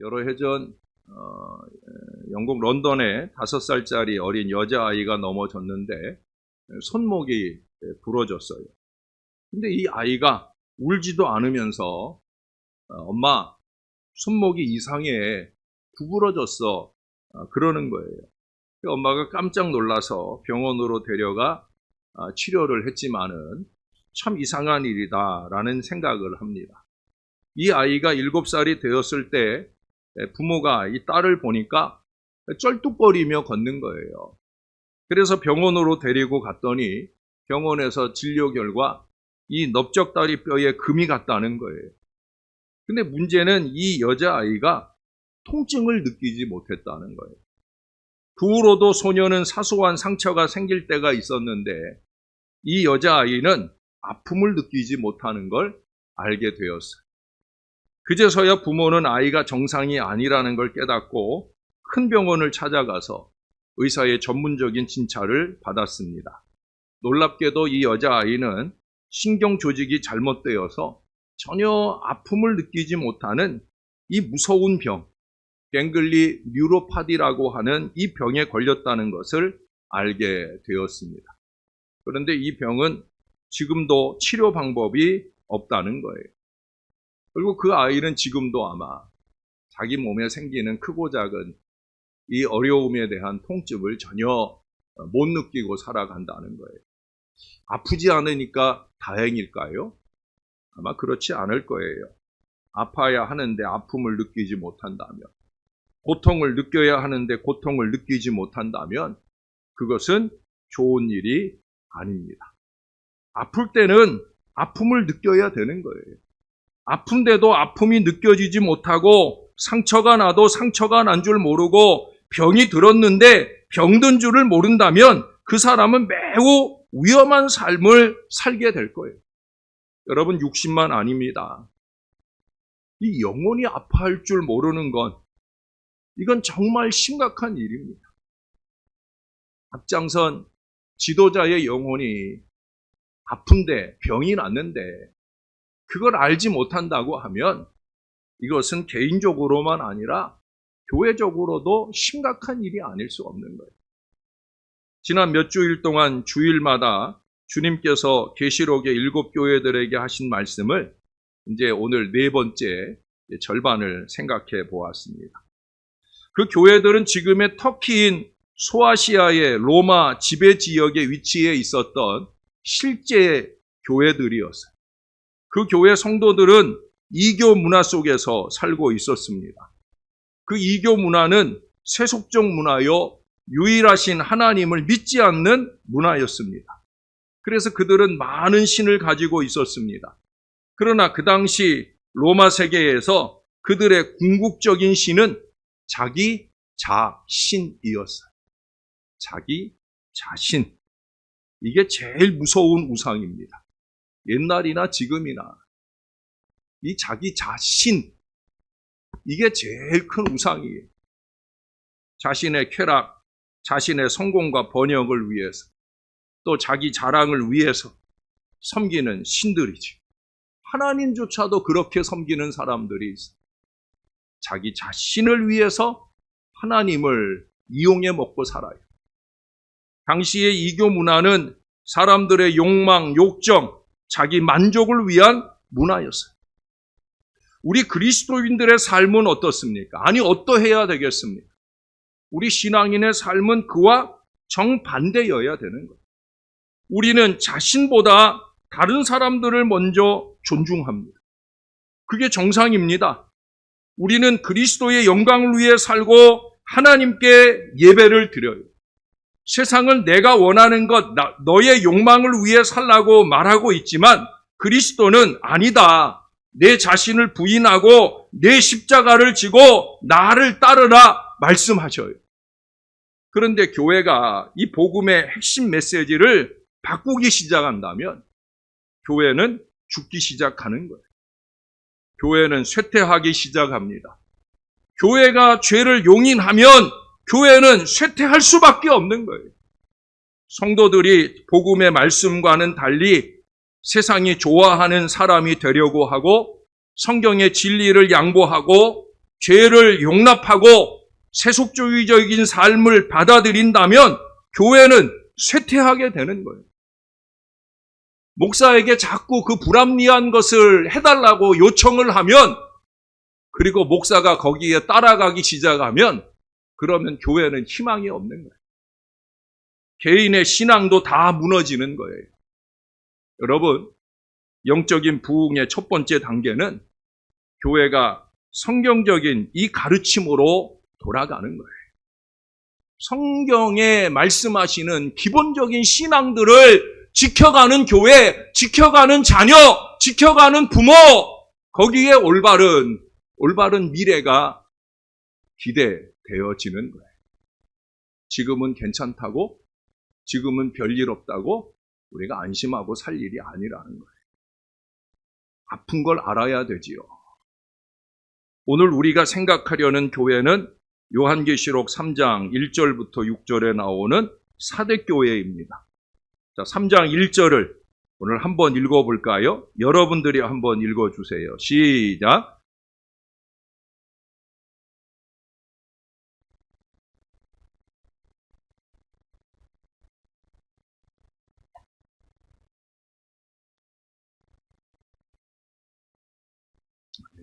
여러 해 전 영국 런던에 5살짜리 어린 여자아이가 넘어졌는데 손목이 부러졌어요. 근데 이 아이가 울지도 않으면서 엄마, 손목이 이상해, 구부러졌어, 그러는 거예요. 엄마가 깜짝 놀라서 병원으로 데려가 치료를 했지만은 참 이상한 일이다라는 생각을 합니다. 이 아이가 7살이 되었을 때 부모가 이 딸을 보니까 쩔뚝거리며 걷는 거예요. 그래서 병원으로 데리고 갔더니 병원에서 진료 결과 이 넓적다리 뼈에 금이 갔다는 거예요. 근데 문제는 이 여자아이가 통증을 느끼지 못했다는 거예요. 그 후로도 소녀는 사소한 상처가 생길 때가 있었는데 이 여자아이는 아픔을 느끼지 못하는 걸 알게 되었어요. 그제서야 부모는 아이가 정상이 아니라는 걸 깨닫고 큰 병원을 찾아가서 의사의 전문적인 진찰을 받았습니다. 놀랍게도 이 여자아이는 신경 조직이 잘못되어서 전혀 아픔을 느끼지 못하는 이 무서운 병, 갱글리 뉴로파디라고 하는 이 병에 걸렸다는 것을 알게 되었습니다. 그런데 이 병은 지금도 치료 방법이 없다는 거예요. 그리고 그 아이는 지금도 아마 자기 몸에 생기는 크고 작은 이 어려움에 대한 통증을 전혀 못 느끼고 살아간다는 거예요. 아프지 않으니까 다행일까요? 아마 그렇지 않을 거예요. 아파야 하는데 아픔을 느끼지 못한다면, 고통을 느껴야 하는데 고통을 느끼지 못한다면 그것은 좋은 일이 아닙니다. 아플 때는 아픔을 느껴야 되는 거예요. 아픈데도 아픔이 느껴지지 못하고 상처가 나도 상처가 난 줄 모르고 병이 들었는데 병든 줄을 모른다면 그 사람은 매우 위험한 삶을 살게 될 거예요. 여러분, 육신만 아닙니다. 이 영혼이 아파할 줄 모르는 건 이건 정말 심각한 일입니다. 앞장선 지도자의 영혼이 아픈데 병이 났는데 그걸 알지 못한다고 하면 이것은 개인적으로만 아니라 교회적으로도 심각한 일이 아닐 수 없는 거예요. 지난 몇 주일 동안 주일마다 주님께서 계시록의 7교회들에게 하신 말씀을 이제 오늘 4번째 절반을 생각해 보았습니다. 그 교회들은 지금의 터키인 소아시아의 로마 지배 지역에 위치해 있었던 실제 교회들이었어요. 그 교회 성도들은 이교 문화 속에서 살고 있었습니다. 그 이교 문화는 세속적 문화요, 유일하신 하나님을 믿지 않는 문화였습니다. 그래서 그들은 많은 신을 가지고 있었습니다. 그러나 그 당시 로마 세계에서 그들의 궁극적인 신은 자기 자신이었어요. 자기 자신. 이게 제일 무서운 우상입니다. 옛날이나 지금이나 이 자기 자신, 이게 제일 큰 우상이에요. 자신의 쾌락, 자신의 성공과 번영을 위해서, 또 자기 자랑을 위해서 섬기는 신들이지. 하나님조차도 그렇게 섬기는 사람들이 있어요. 자기 자신을 위해서 하나님을 이용해 먹고 살아요. 당시의 이교 문화는 사람들의 욕망, 욕정, 자기 만족을 위한 문화였어요. 우리 그리스도인들의 삶은 어떻습니까? 아니, 어떠해야 되겠습니까? 우리 신앙인의 삶은 그와 정반대여야 되는 거예요. 우리는 자신보다 다른 사람들을 먼저 존중합니다. 그게 정상입니다. 우리는 그리스도의 영광을 위해 살고 하나님께 예배를 드려요. 세상은 내가 원하는 것, 너의 욕망을 위해 살라고 말하고 있지만 그리스도는 아니다. 내 자신을 부인하고 내 십자가를 지고 나를 따르라 말씀하셔요. 그런데 교회가 이 복음의 핵심 메시지를 바꾸기 시작한다면 교회는 죽기 시작하는 거예요. 교회는 쇠퇴하기 시작합니다. 교회가 죄를 용인하면 교회는 쇠퇴할 수밖에 없는 거예요. 성도들이 복음의 말씀과는 달리 세상이 좋아하는 사람이 되려고 하고 성경의 진리를 양보하고 죄를 용납하고 세속주의적인 삶을 받아들인다면 교회는 쇠퇴하게 되는 거예요. 목사에게 자꾸 그 불합리한 것을 해달라고 요청을 하면, 그리고 목사가 거기에 따라가기 시작하면, 그러면 교회는 희망이 없는 거예요. 개인의 신앙도 다 무너지는 거예요. 여러분, 영적인 부흥의 첫 번째 단계는 교회가 성경적인 이 가르침으로 돌아가는 거예요. 성경에 말씀하시는 기본적인 신앙들을 지켜가는 교회, 지켜가는 자녀, 지켜가는 부모, 거기에 올바른 미래가 기대되어지는 거예요. 지금은 괜찮다고, 지금은 별일 없다고 우리가 안심하고 살 일이 아니라는 거예요. 아픈 걸 알아야 되지요. 오늘 우리가 생각하려는 교회는 요한계시록 3장 1절부터 6절에 나오는 사대교회입니다. 자, 3장 1절을 오늘 한번 읽어볼까요? 여러분들이 한번 읽어주세요. 시작.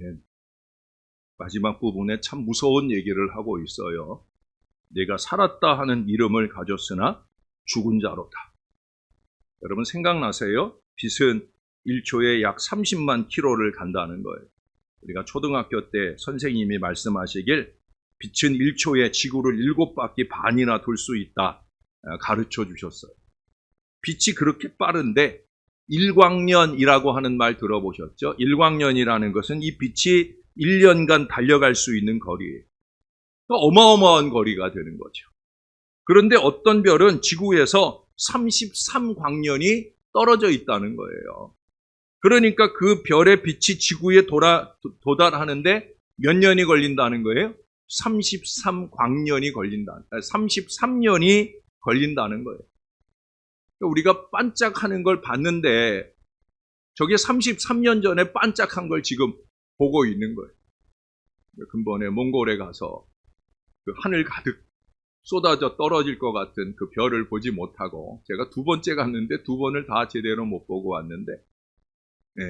네. 마지막 부분에 참 무서운 얘기를 하고 있어요. 내가 살았다 하는 이름을 가졌으나 죽은 자로다. 여러분 생각나세요? 빛은 1초에 약 30만 킬로를 간다는 거예요. 우리가 초등학교 때 선생님이 말씀하시길 빛은 1초에 지구를 7바퀴 반이나 돌 수 있다 가르쳐 주셨어요. 빛이 그렇게 빠른데 일광년이라고 하는 말 들어보셨죠? 일광년이라는 것은 이 빛이 1년간 달려갈 수 있는 거리예요. 어마어마한 거리가 되는 거죠. 그런데 어떤 별은 지구에서 33광년이 떨어져 있다는 거예요. 그러니까 그 별의 빛이 지구에 도달하는데 몇 년이 걸린다는 거예요? 33광년이 걸린다. 33년이 걸린다는 거예요. 우리가 반짝하는 걸 봤는데 저게 33년 전에 반짝한 걸 지금 보고 있는 거예요. 근본에 몽골에 가서 그 하늘 가득 쏟아져 떨어질 것 같은 그 별을 보지 못하고, 제가 2번째 갔는데 2번을 다 제대로 못 보고 왔는데, 네,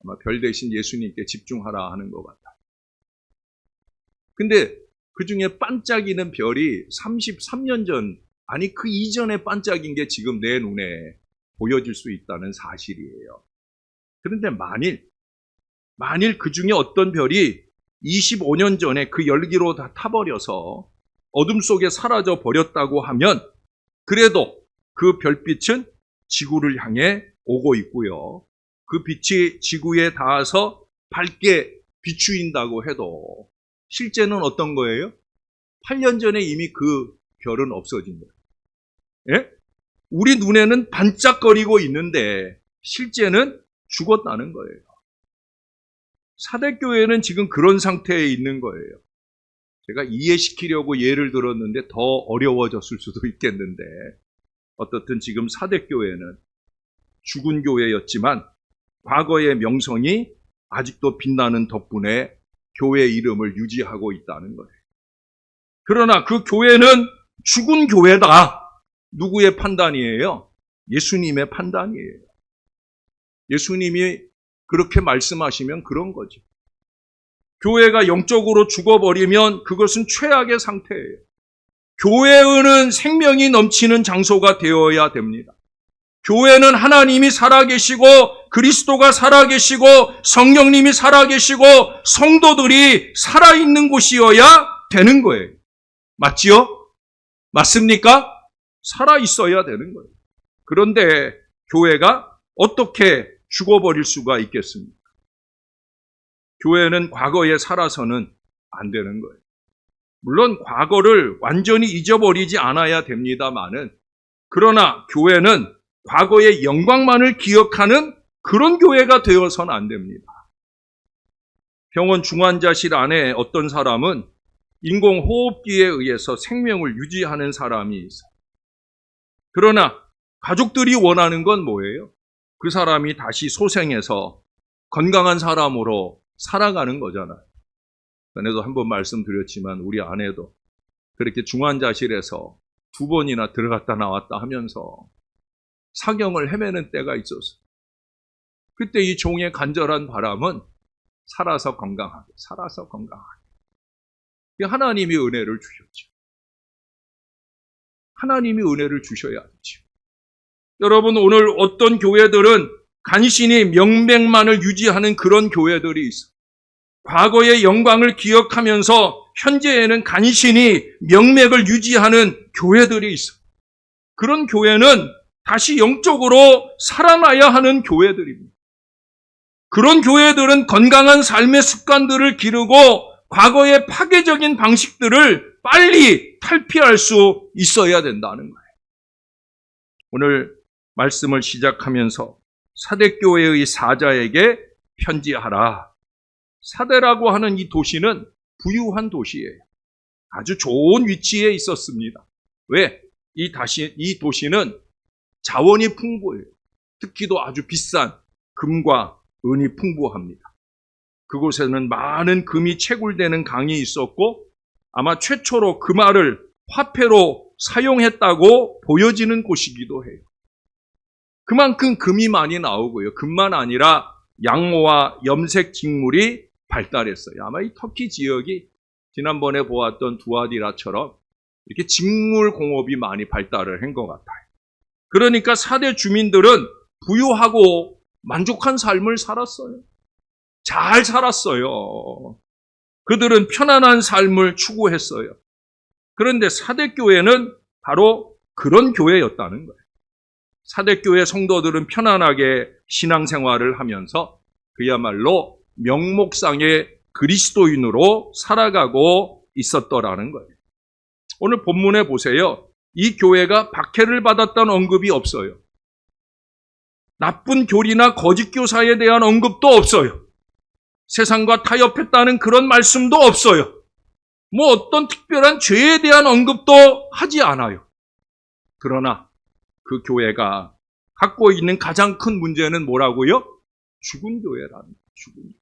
아마 별 대신 예수님께 집중하라 하는 것 같아요. 근데 그 중에 반짝이는 별이 33년 전, 아니 그 이전에 반짝인 게 지금 내 눈에 보여질 수 있다는 사실이에요. 그런데 만일 그 중에 어떤 별이 25년 전에 그 열기로 다 타버려서 어둠 속에 사라져 버렸다고 하면, 그래도 그 별빛은 지구를 향해 오고 있고요. 그 빛이 지구에 닿아서 밝게 비추인다고 해도 실제는 어떤 거예요? 8년 전에 이미 그 별은 없어진 거예요. 예? 우리 눈에는 반짝거리고 있는데 실제는 죽었다는 거예요. 사대교회는 지금 그런 상태에 있는 거예요. 제가 이해시키려고 예를 들었는데 더 어려워졌을 수도 있겠는데, 어떻든 지금 사대교회는 죽은 교회였지만 과거의 명성이 아직도 빛나는 덕분에 교회 이름을 유지하고 있다는 거예요. 그러나 그 교회는 죽은 교회다. 누구의 판단이에요? 예수님의 판단이에요. 예수님이 그렇게 말씀하시면 그런 거죠. 교회가 영적으로 죽어버리면 그것은 최악의 상태예요. 교회는 생명이 넘치는 장소가 되어야 됩니다. 교회는 하나님이 살아계시고 그리스도가 살아계시고 성령님이 살아계시고 성도들이 살아있는 곳이어야 되는 거예요. 맞지요? 맞습니까? 살아있어야 되는 거예요. 그런데 교회가 어떻게 죽어버릴 수가 있겠습니까? 교회는 과거에 살아서는 안 되는 거예요. 물론 과거를 완전히 잊어버리지 않아야 됩니다만은, 그러나 교회는 과거의 영광만을 기억하는 그런 교회가 되어서는 안 됩니다. 병원 중환자실 안에 어떤 사람은 인공호흡기에 의해서 생명을 유지하는 사람이 있어요. 그러나 가족들이 원하는 건 뭐예요? 그 사람이 다시 소생해서 건강한 사람으로 살아가는 거잖아요. 전에도 한번 말씀드렸지만 우리 아내도 그렇게 중환자실에서 2번이나 들어갔다 나왔다 하면서 사경을 헤매는 때가 있었어요. 그때 이 종의 간절한 바람은 살아서 건강하게, 살아서 건강하게. 하나님이 은혜를 주셨죠. 하나님이 은혜를 주셔야 하죠. 여러분, 오늘 어떤 교회들은 간신히 명맥만을 유지하는 그런 교회들이 있어요. 과거의 영광을 기억하면서 현재에는 간신히 명맥을 유지하는 교회들이 있어요. 그런 교회는 다시 영적으로 살아나야 하는 교회들입니다. 그런 교회들은 건강한 삶의 습관들을 기르고 과거의 파괴적인 방식들을 빨리 탈피할 수 있어야 된다는 거예요. 오늘 말씀을 시작하면서 사대교회의 사자에게 편지하라. 사대라고 하는 이 도시는 부유한 도시예요. 아주 좋은 위치에 있었습니다. 왜? 이 도시는 자원이 풍부해요. 특히도 아주 비싼 금과 은이 풍부합니다. 그곳에는 많은 금이 채굴되는 강이 있었고 아마 최초로 금알을 화폐로 사용했다고 보여지는 곳이기도 해요. 그만큼 금이 많이 나오고요. 금만 아니라 양모와 염색 직물이 발달했어요. 아마 이 터키 지역이 지난번에 보았던 두아디라처럼 이렇게 직물 공업이 많이 발달을 한 것 같아요. 그러니까 사대 주민들은 부유하고 만족한 삶을 살았어요. 잘 살았어요. 그들은 편안한 삶을 추구했어요. 그런데 사대교회는 바로 그런 교회였다는 거예요. 사대교회 성도들은 편안하게 신앙생활을 하면서 그야말로 명목상의 그리스도인으로 살아가고 있었더라는 거예요. 오늘 본문에 보세요. 이 교회가 박해를 받았다는 언급이 없어요. 나쁜 교리나 거짓 교사에 대한 언급도 없어요. 세상과 타협했다는 그런 말씀도 없어요. 뭐 어떤 특별한 죄에 대한 언급도 하지 않아요. 그러나 그 교회가 갖고 있는 가장 큰 문제는 뭐라고요? 죽은 교회랍니다. 죽은 교회.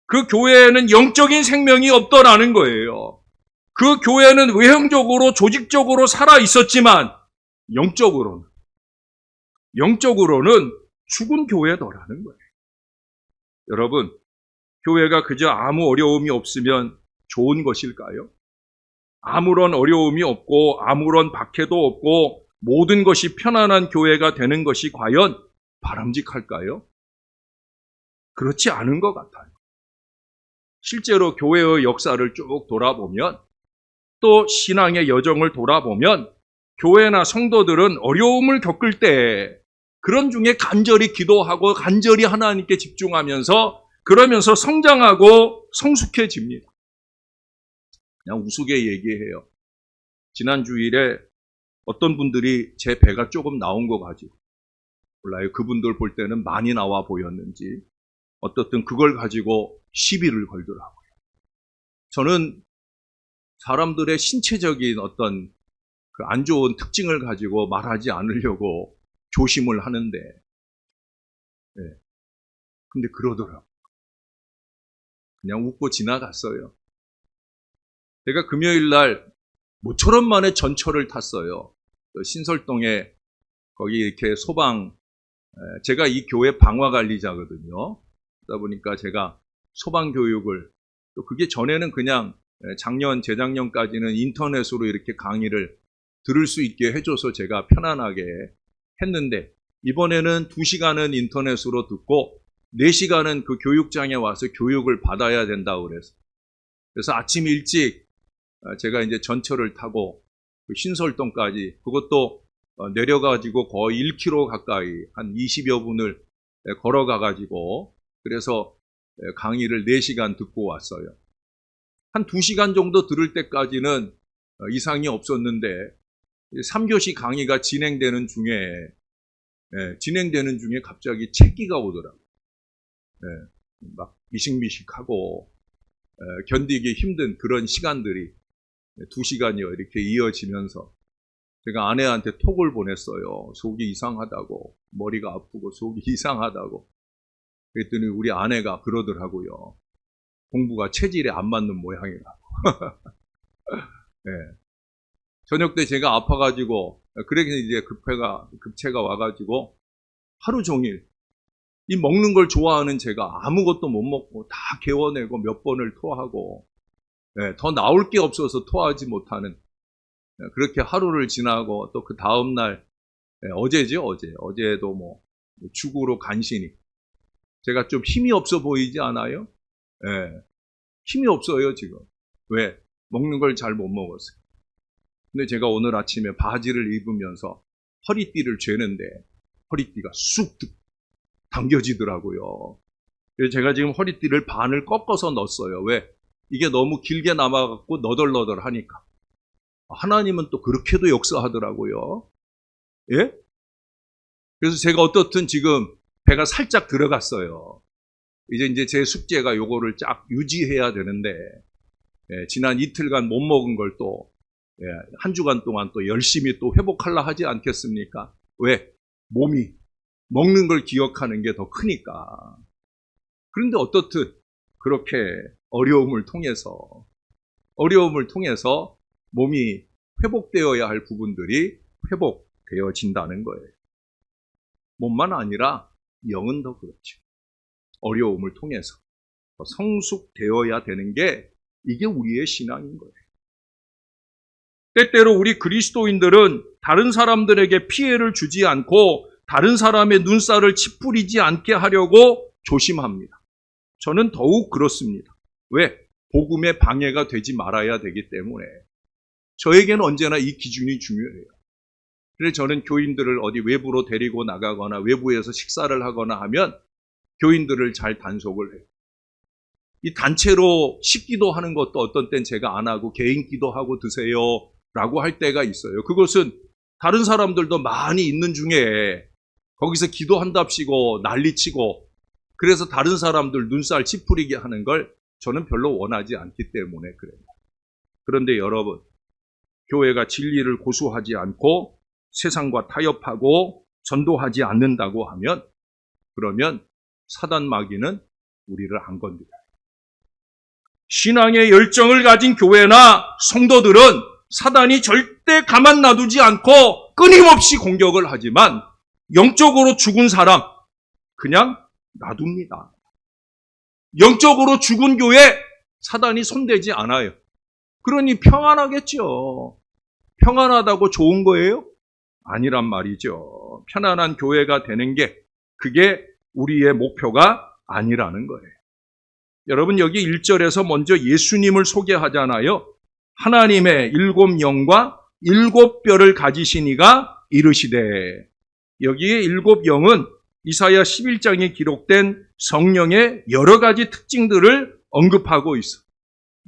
그 교회에는 영적인 생명이 없더라는 거예요. 그 교회는 외형적으로 조직적으로 살아 있었지만 영적으로는 죽은 교회더라는 거예요. 여러분, 교회가 그저 아무 어려움이 없으면 좋은 것일까요? 아무런 어려움이 없고 아무런 박해도 없고 모든 것이 편안한 교회가 되는 것이 과연 바람직할까요? 그렇지 않은 것 같아요. 실제로 교회의 역사를 쭉 돌아보면 또 신앙의 여정을 돌아보면 교회나 성도들은 어려움을 겪을 때 그런 중에 간절히 기도하고 간절히 하나님께 집중하면서 그러면서 성장하고 성숙해집니다. 그냥 우스개 얘기해요. 지난 주일에 어떤 분들이 제 배가 조금 나온 거 가지고 몰라요. 그분들 볼 때는 많이 나와 보였는지 어떻든 그걸 가지고 시비를 걸더라고요. 저는 사람들의 신체적인 어떤 그 안 좋은 특징을 가지고 말하지 않으려고 조심을 하는데, 근데 그러더라고요. 그냥 웃고 지나갔어요. 제가 금요일 날 모처럼 만에 전철을 탔어요. 신설동에 거기 이렇게 소방, 제가 이 교회 방화관리자거든요. 그러다 보니까 제가 소방 교육을, 또 그게 전에는 그냥 재작년까지는 인터넷으로 이렇게 강의를 들을 수 있게 해줘서 제가 편안하게 했는데, 이번에는 2시간은 인터넷으로 듣고 4시간은 그 교육장에 와서 교육을 받아야 된다고 그래서 아침 일찍 제가 이제 전철을 타고 신설동까지, 그것도 내려가지고 거의 1km 가까이 한 20여 분을 걸어가가지고 그래서 강의를 4시간 듣고 왔어요. 한 2시간 정도 들을 때까지는 이상이 없었는데 3교시 강의가 진행되는 중에 갑자기 책기가 오더라고요. 막 미식미식하고 견디기 힘든 그런 시간들이 2시간이요 이렇게 이어지면서 제가 아내한테 톡을 보냈어요. 속이 이상하다고, 머리가 아프고 속이 이상하다고. 그랬더니 우리 아내가 그러더라고요. 공부가 체질에 안 맞는 모양이라고. 네. 저녁 때 제가 아파가지고, 그래서 이제 급체가 와가지고, 하루 종일, 이 먹는 걸 좋아하는 제가 아무것도 못 먹고 다 개워내고 몇 번을 토하고, 네, 더 나올 게 없어서 토하지 못하는, 네, 그렇게 하루를 지나고 또 그 다음날, 네, 어제도 뭐, 죽으로 간신히. 제가 좀 힘이 없어 보이지 않아요? 네, 힘이 없어요, 지금. 왜? 먹는 걸 잘 못 먹었어요. 근데 제가 오늘 아침에 바지를 입으면서 허리띠를 죄는데 허리띠가 쑥 당겨지더라고요. 그래서 제가 지금 허리띠를 반을 꺾어서 넣었어요. 왜? 이게 너무 길게 남아갖고 너덜너덜 하니까. 하나님은 또 그렇게도 역사하더라고요. 예? 그래서 제가 어떻든 지금 배가 살짝 들어갔어요. 이제 제 숙제가 요거를 쫙 유지해야 되는데, 예, 지난 이틀간 못 먹은 걸 또, 예, 한 주간 동안 또 열심히 또 회복하려 하지 않겠습니까? 왜? 몸이 먹는 걸 기억하는 게 더 크니까. 그런데 어떻든 그렇게 어려움을 통해서 몸이 회복되어야 할 부분들이 회복되어진다는 거예요. 몸만 아니라 영은 더 그렇죠. 어려움을 통해서 성숙되어야 되는 게 이게 우리의 신앙인 거예요. 때때로 우리 그리스도인들은 다른 사람들에게 피해를 주지 않고 다른 사람의 눈살을 찌푸리지 않게 하려고 조심합니다. 저는 더욱 그렇습니다. 왜? 복음에 방해가 되지 말아야 되기 때문에. 저에게는 언제나 이 기준이 중요해요. 그래서 저는 교인들을 어디 외부로 데리고 나가거나 외부에서 식사를 하거나 하면 교인들을 잘 단속을 해요. 이 단체로 식기도 하는 것도 어떤 땐 제가 안 하고 개인 기도하고 드세요 라고 할 때가 있어요. 그것은 다른 사람들도 많이 있는 중에 거기서 기도한답시고 난리치고 그래서 다른 사람들 눈살 찌푸리게 하는 걸 저는 별로 원하지 않기 때문에 그래요. 그런데 여러분, 교회가 진리를 고수하지 않고 세상과 타협하고 전도하지 않는다고 하면 그러면 사단 마귀는 우리를 안 건드려요. 신앙의 열정을 가진 교회나 성도들은 사단이 절대 가만 놔두지 않고 끊임없이 공격을 하지만 영적으로 죽은 사람 그냥 놔둡니다. 영적으로 죽은 교회 사단이 손대지 않아요. 그러니 평안하겠죠. 평안하다고 좋은 거예요? 아니란 말이죠. 편안한 교회가 되는 게 그게 우리의 목표가 아니라는 거예요. 여러분 여기 1절에서 먼저 예수님을 소개하잖아요. 하나님의 7 영과 7 뼈를 가지신 이가 이르시되, 여기에 7 영은 이사야 11장에 기록된 성령의 여러 가지 특징들을 언급하고 있어.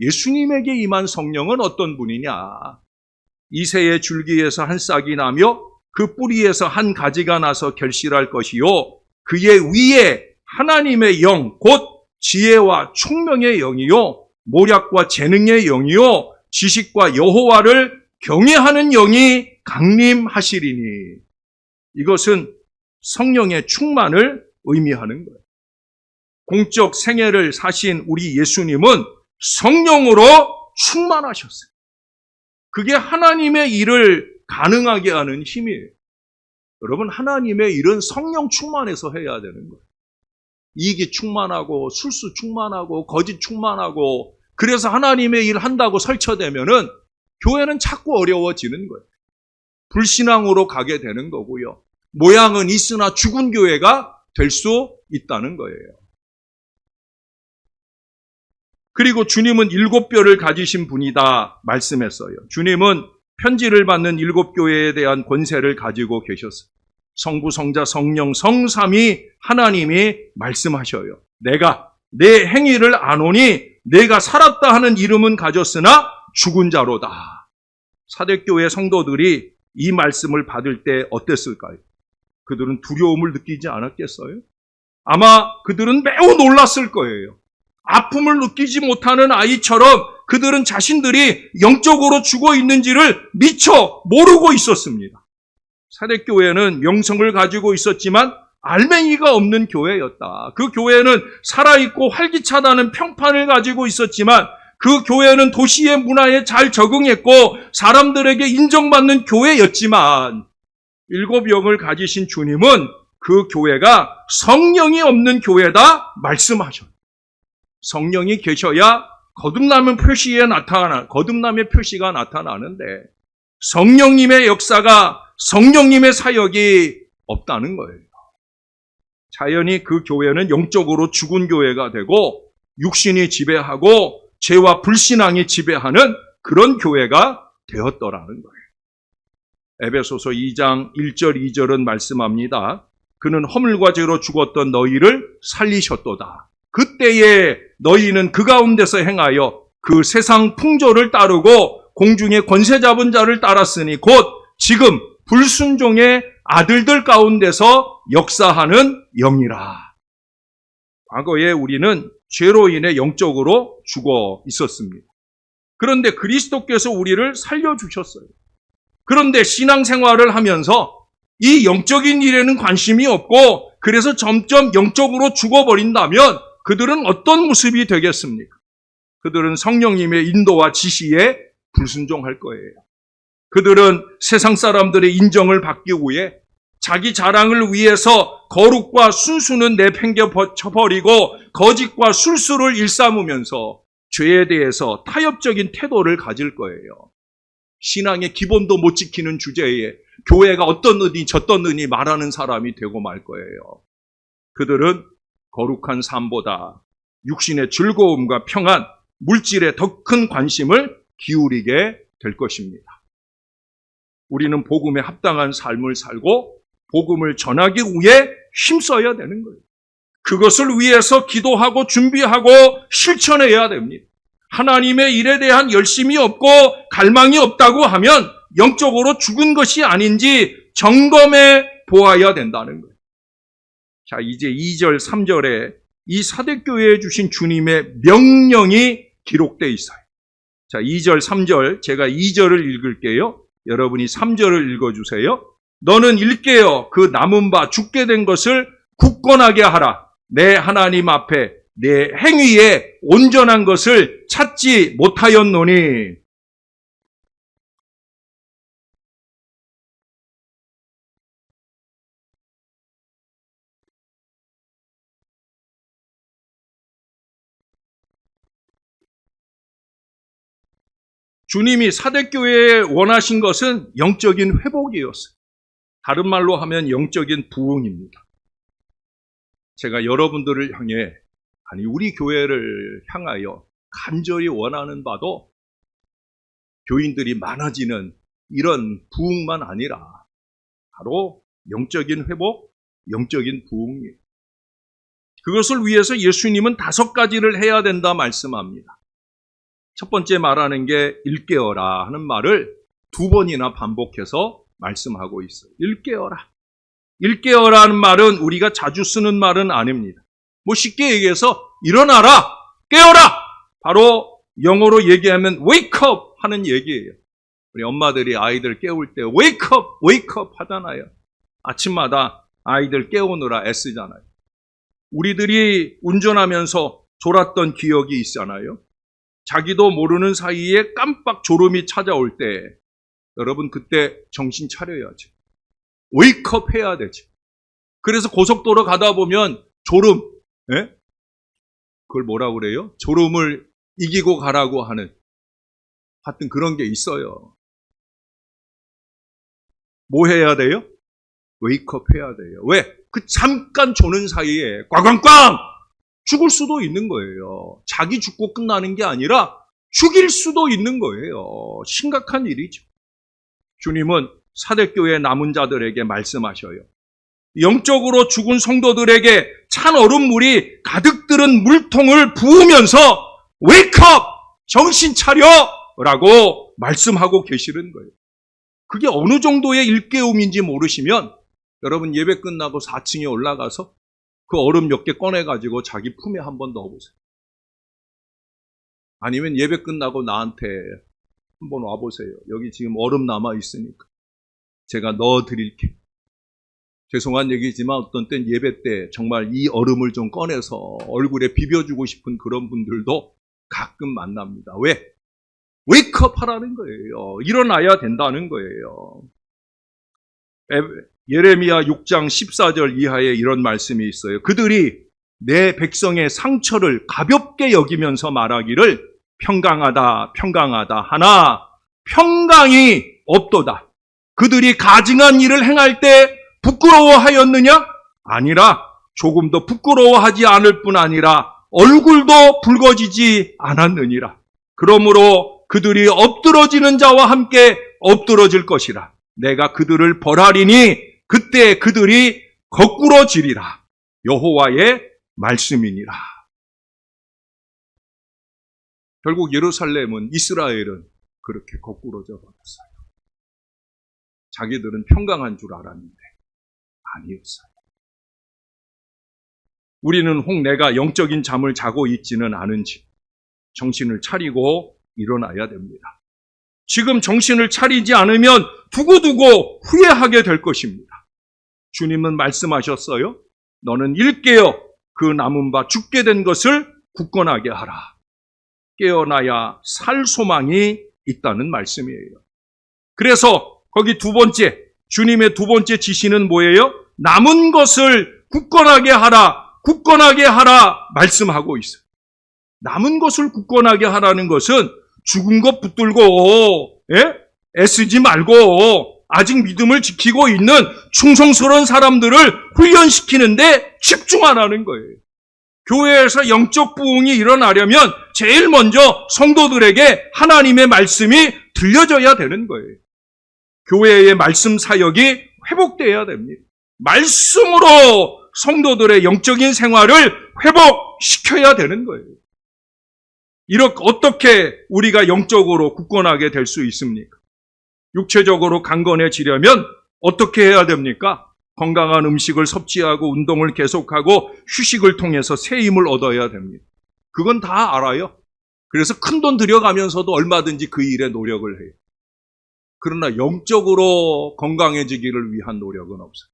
예수님에게 임한 성령은 어떤 분이냐? 이새의 줄기에서 한 싹이 나며 그 뿌리에서 한 가지가 나서 결실할 것이요 그의 위에 하나님의 영 곧 지혜와 총명의 영이요 모략과 재능의 영이요 지식과 여호와를 경외하는 영이 강림하시리니. 이것은 성령의 충만을 의미하는 거예요. 공적 생애를 사신 우리 예수님은 성령으로 충만하셨어요. 그게 하나님의 일을 가능하게 하는 힘이에요. 여러분, 하나님의 일은 성령 충만해서 해야 되는 거예요. 이익이 충만하고 술수 충만하고 거짓 충만하고 그래서 하나님의 일 한다고 설쳐대면은 교회는 자꾸 어려워지는 거예요. 불신앙으로 가게 되는 거고요. 모양은 있으나 죽은 교회가 될 수 있다는 거예요. 그리고 주님은 7 뼈를 가지신 분이다 말씀했어요. 주님은 편지를 받는 7 교회에 대한 권세를 가지고 계셨어요. 성부, 성자, 성령, 성삼위 하나님이 말씀하셔요. 내가 내 행위를 아노니 내가 살았다 하는 이름은 가졌으나 죽은 자로다. 사대교회 성도들이 이 말씀을 받을 때 어땠을까요? 그들은 두려움을 느끼지 않았겠어요? 아마 그들은 매우 놀랐을 거예요. 아픔을 느끼지 못하는 아이처럼 그들은 자신들이 영적으로 죽어 있는지를 미처 모르고 있었습니다. 사대교회는 명성을 가지고 있었지만 알맹이가 없는 교회였다. 그 교회는 살아있고 활기차다는 평판을 가지고 있었지만 그 교회는 도시의 문화에 잘 적응했고 사람들에게 인정받는 교회였지만 7 영을 가지신 주님은 그 교회가 성령이 없는 교회다 말씀하셨다. 성령이 계셔야 거듭남의 표시가 나타나는데 성령님의 역사가 성령님의 사역이 없다는 거예요. 자연히 그 교회는 영적으로 죽은 교회가 되고 육신이 지배하고 죄와 불신앙이 지배하는 그런 교회가 되었더라는 거예요. 에베소서 2장 1절 2절은 말씀합니다. 그는 허물과 죄로 죽었던 너희를 살리셨도다. 그때에 너희는 그 가운데서 행하여 그 세상 풍조를 따르고 공중의 권세 잡은 자를 따랐으니 곧 지금 불순종의 아들들 가운데서 역사하는 영이라. 과거에 우리는 죄로 인해 영적으로 죽어 있었습니다. 그런데 그리스도께서 우리를 살려주셨어요. 그런데 신앙생활을 하면서 이 영적인 일에는 관심이 없고 그래서 점점 영적으로 죽어버린다면 그들은 어떤 모습이 되겠습니까? 그들은 성령님의 인도와 지시에 불순종할 거예요. 그들은 세상 사람들의 인정을 받기 위해 자기 자랑을 위해서 거룩과 순수는 내팽겨쳐버리고 거짓과 술수를 일삼으면서 죄에 대해서 타협적인 태도를 가질 거예요. 신앙의 기본도 못 지키는 주제에 교회가 어떻느니 저떻느니 말하는 사람이 되고 말 거예요. 그들은 거룩한 삶보다 육신의 즐거움과 평안, 물질에 더 큰 관심을 기울이게 될 것입니다. 우리는 복음에 합당한 삶을 살고 복음을 전하기 위해 힘써야 되는 거예요. 그것을 위해서 기도하고 준비하고 실천해야 됩니다. 하나님의 일에 대한 열심이 없고 갈망이 없다고 하면 영적으로 죽은 것이 아닌지 점검해 보아야 된다는 거예요. 자, 이제 2절, 3절에 이 사대교회에 주신 주님의 명령이 기록되어 있어요. 자, 2절, 3절, 제가 2절을 읽을게요. 여러분이 3절을 읽어주세요. 너는 일깨어 그 남은 바 죽게 된 것을 굳건하게 하라. 내 하나님 앞에 내 행위에 온전한 것을 찾지 못하였노니. 주님이 사대교회에 원하신 것은 영적인 회복이었어요. 다른 말로 하면 영적인 부흥입니다. 제가 여러분들을 향해, 아니 우리 교회를 향하여 간절히 원하는 바도 교인들이 많아지는 이런 부흥만 아니라 바로 영적인 회복, 영적인 부흥이에요. 그것을 위해서 예수님은 5가지를 해야 된다 말씀합니다. 첫 번째 말하는 게 일깨어라 하는 말을 2번이나 반복해서 말씀하고 있어요. 일깨어라. 일깨어라는 말은 우리가 자주 쓰는 말은 아닙니다. 뭐 쉽게 얘기해서 일어나라, 깨어라. 바로 영어로 얘기하면 wake up 하는 얘기예요. 우리 엄마들이 아이들 깨울 때 wake up, wake up 하잖아요. 아침마다 아이들 깨우느라 애쓰잖아요. 우리들이 운전하면서 졸았던 기억이 있잖아요. 자기도 모르는 사이에 깜빡 졸음이 찾아올 때 여러분 그때 정신 차려야죠. 웨이크업 해야 되죠. 그래서 고속도로 가다 보면 졸음, 그걸 뭐라 그래요? 졸음을 이기고 가라고 하는 하여튼 그런 게 있어요. 뭐 해야 돼요? 웨이크업 해야 돼요. 왜? 그 잠깐 조는 사이에 꽝꽝꽝 죽을 수도 있는 거예요. 자기 죽고 끝나는 게 아니라 죽일 수도 있는 거예요. 심각한 일이죠. 주님은 사대교회 남은 자들에게 말씀하셔요. 영적으로 죽은 성도들에게 찬 얼음물이 가득 들은 물통을 부으면서 웨이크업! 정신 차려! 라고 말씀하고 계시는 거예요. 그게 어느 정도의 일깨움인지 모르시면 여러분 예배 끝나고 4층에 올라가서 그 얼음 몇 개 꺼내가지고 자기 품에 한 번 넣어보세요. 아니면 예배 끝나고 나한테 한번 와보세요. 여기 지금 얼음 남아있으니까 제가 넣어드릴게요. 죄송한 얘기지만 어떤 땐 예배 때 정말 이 얼음을 좀 꺼내서 얼굴에 비벼주고 싶은 그런 분들도 가끔 만납니다. 왜? 웨이크업 하라는 거예요. 일어나야 된다는 거예요. 예레미야 6장 14절 이하에 이런 말씀이 있어요. 그들이 내 백성의 상처를 가볍게 여기면서 말하기를 평강하다 평강하다 하나 평강이 없도다. 그들이 가증한 일을 행할 때 부끄러워하였느냐? 아니라 조금도 부끄러워하지 않을 뿐 아니라 얼굴도 붉어지지 않았느니라. 그러므로 그들이 엎드러지는 자와 함께 엎드러질 것이라. 내가 그들을 벌하리니 그때 그들이 거꾸러지리라. 여호와의 말씀이니라. 결국 예루살렘은, 이스라엘은 그렇게 거꾸러져 버렸어요. 자기들은 평강한 줄 알았는데 아니었어요. 우리는 혹 내가 영적인 잠을 자고 있지는 않은지 정신을 차리고 일어나야 됩니다. 지금 정신을 차리지 않으면 두고두고 후회하게 될 것입니다. 주님은 말씀하셨어요. 너는 일깨어 그 남은 바 죽게 된 것을 굳건하게 하라. 깨어나야 살 소망이 있다는 말씀이에요. 그래서 거기 두 번째, 주님의 두 번째 지시는 뭐예요? 남은 것을 굳건하게 하라, 굳건하게 하라 말씀하고 있어요. 남은 것을 굳건하게 하라는 것은 죽은 것 붙들고 애쓰지 말고 아직 믿음을 지키고 있는 충성스러운 사람들을 훈련시키는데 집중하라는 거예요. 교회에서 영적 부흥이 일어나려면 제일 먼저 성도들에게 하나님의 말씀이 들려져야 되는 거예요. 교회의 말씀 사역이 회복돼야 됩니다. 말씀으로 성도들의 영적인 생활을 회복시켜야 되는 거예요. 이렇게 어떻게 우리가 영적으로 굳건하게 될 수 있습니까? 육체적으로 강건해지려면 어떻게 해야 됩니까? 건강한 음식을 섭취하고 운동을 계속하고 휴식을 통해서 새 힘을 얻어야 됩니다. 그건 다 알아요. 그래서 큰돈 들여가면서도 얼마든지 그 일에 노력을 해요. 그러나 영적으로 건강해지기를 위한 노력은 없어요.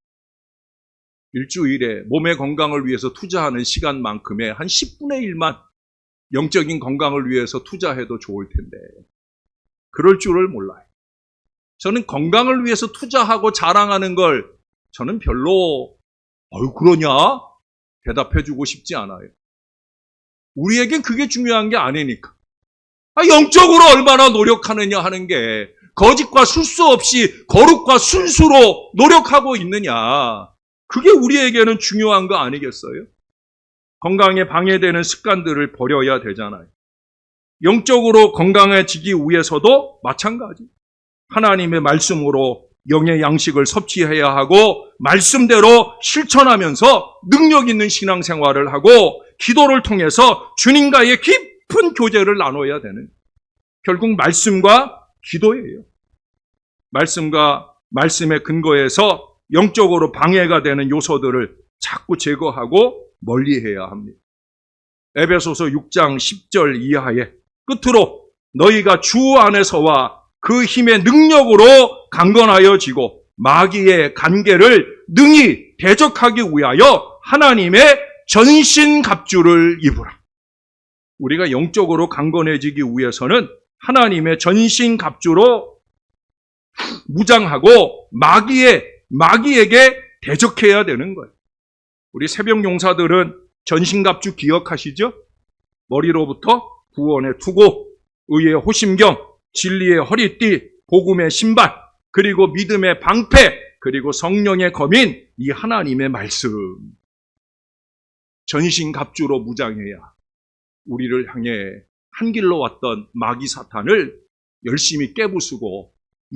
일주일에 몸의 건강을 위해서 투자하는 시간만큼의 한 10분의 1만 영적인 건강을 위해서 투자해도 좋을 텐데 그럴 줄을 몰라요. 저는 건강을 위해서 투자하고 자랑하는 걸 저는 별로 그러냐? 대답해주고 싶지 않아요. 우리에겐 그게 중요한 게 아니니까. 영적으로 얼마나 노력하느냐 하는 게 거짓과 술수 없이 거룩과 순수로 노력하고 있느냐. 그게 우리에게는 중요한 거 아니겠어요? 건강에 방해되는 습관들을 버려야 되잖아요. 영적으로 건강해지기 위해서도 마찬가지. 하나님의 말씀으로 영의 양식을 섭취해야 하고 말씀대로 실천하면서 능력 있는 신앙생활을 하고 기도를 통해서 주님과의 깊은 교제를 나눠야 되는 결국 말씀과 기도예요. 말씀과 말씀의 근거에서 영적으로 방해가 되는 요소들을 자꾸 제거하고 멀리해야 합니다. 에베소서 6장 10절 이하에 끝으로 너희가 주 안에서와 그 힘의 능력으로 강건하여지고 마귀의 간계를 능히 대적하기 위하여 하나님의 전신갑주를 입으라. 우리가 영적으로 강건해지기 위해서는 하나님의 전신갑주로 무장하고 마귀에게 대적해야 되는 거예요. 우리 새벽 용사들은 전신갑주 기억하시죠? 머리로부터 구원의 투구, 의의 호심경, 진리의 허리띠, 복음의 신발, 그리고 믿음의 방패, 그리고 성령의 검인, 이 하나님의 말씀. 전신갑주로 무장해야 우리를 향해 한 길로 왔던 마귀 사탄을 열심히 깨부수고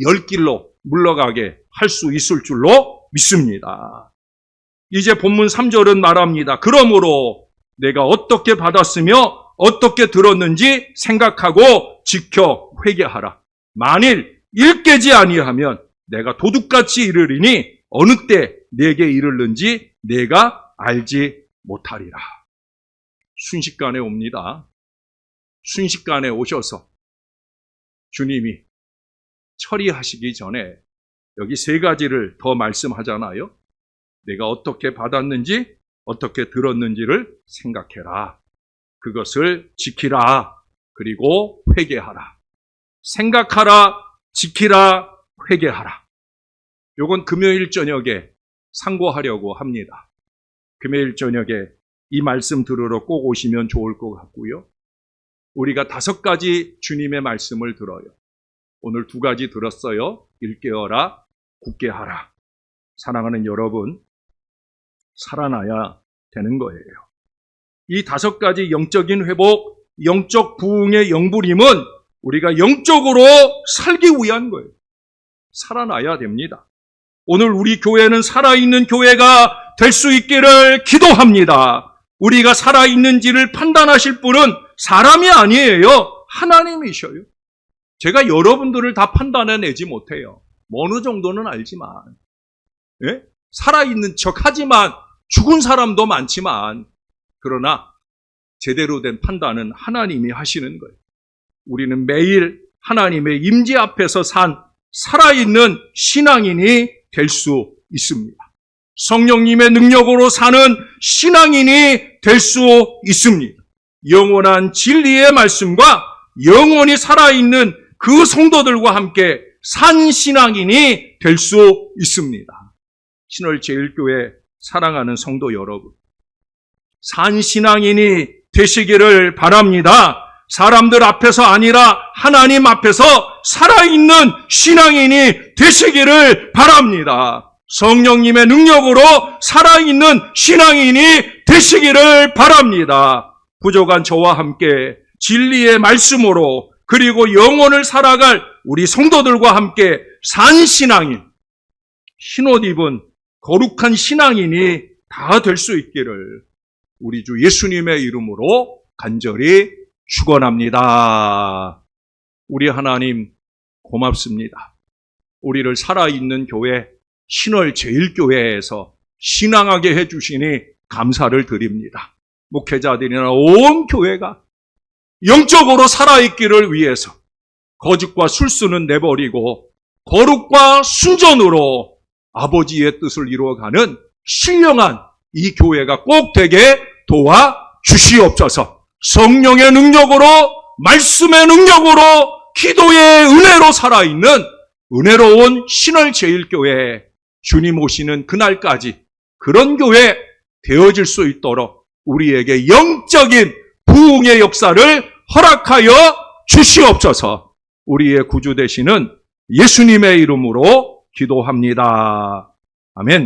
열 길로 물러가게 할 수 있을 줄로 믿습니다. 이제 본문 3절은 말합니다. 그러므로 내가 어떻게 받았으며 어떻게 들었는지 생각하고 지켜 회개하라. 만일 일깨지 아니하면 내가 도둑같이 이르리니 어느 때 내게 이르는지 내가 알지 못하리라. 순식간에 옵니다. 순식간에 오셔서 주님이 처리하시기 전에 여기 세 가지를 더 말씀하잖아요. 내가 어떻게 받았는지, 어떻게 들었는지를 생각해라. 그것을 지키라. 그리고 회개하라. 생각하라, 지키라, 회개하라. 요건 금요일 저녁에 상고하려고 합니다. 금요일 저녁에 이 말씀 들으러 꼭 오시면 좋을 것 같고요. 우리가 5가지 주님의 말씀을 들어요. 오늘 2가지 들었어요. 일깨어라, 굳게 하라. 사랑하는 여러분, 살아나야 되는 거예요. 이 5가지 영적인 회복, 영적 부흥의 영부림은 우리가 영적으로 살기 위한 거예요. 살아나야 됩니다. 오늘 우리 교회는 살아있는 교회가 될 수 있기를 기도합니다. 우리가 살아있는지를 판단하실 분은 사람이 아니에요. 하나님이셔요. 제가 여러분들을 다 판단해내지 못해요. 어느 정도는 알지만, 예? 살아있는 척 하지만 죽은 사람도 많지만, 그러나 제대로 된 판단은 하나님이 하시는 거예요. 우리는 매일 하나님의 임재 앞에서 산 살아있는 신앙인이 될 수 있습니다. 성령님의 능력으로 사는 신앙인이 될 수 있습니다. 영원한 진리의 말씀과 영원히 살아있는 그 성도들과 함께 산 신앙인이 될 수 있습니다. 신월제일교회 사랑하는 성도 여러분, 산 신앙인이 되시기를 바랍니다. 사람들 앞에서 아니라 하나님 앞에서 살아있는 신앙인이 되시기를 바랍니다. 성령님의 능력으로 살아있는 신앙인이 되시기를 바랍니다. 부족한 저와 함께 진리의 말씀으로 그리고 영혼을 살아갈 우리 성도들과 함께 산 신앙인, 흰옷 입은 거룩한 신앙인이 다 될 수 있기를 우리 주 예수님의 이름으로 간절히 축원합니다. 우리 하나님 고맙습니다. 우리를 살아있는 교회 신월제일교회에서 신앙하게 해주시니 감사를 드립니다. 목회자들이나 온 교회가 영적으로 살아있기를 위해서 거짓과 술수는 내버리고 거룩과 순전으로 아버지의 뜻을 이루어가는 신령한 이 교회가 꼭 되게 도와주시옵소서. 성령의 능력으로, 말씀의 능력으로, 기도의 은혜로 살아있는 은혜로운 신월제일교회, 주님 오시는 그날까지 그런 교회 되어질 수 있도록 우리에게 영적인 부흥의 역사를 허락하여 주시옵소서. 우리의 구주 되시는 예수님의 이름으로 기도합니다. 아멘.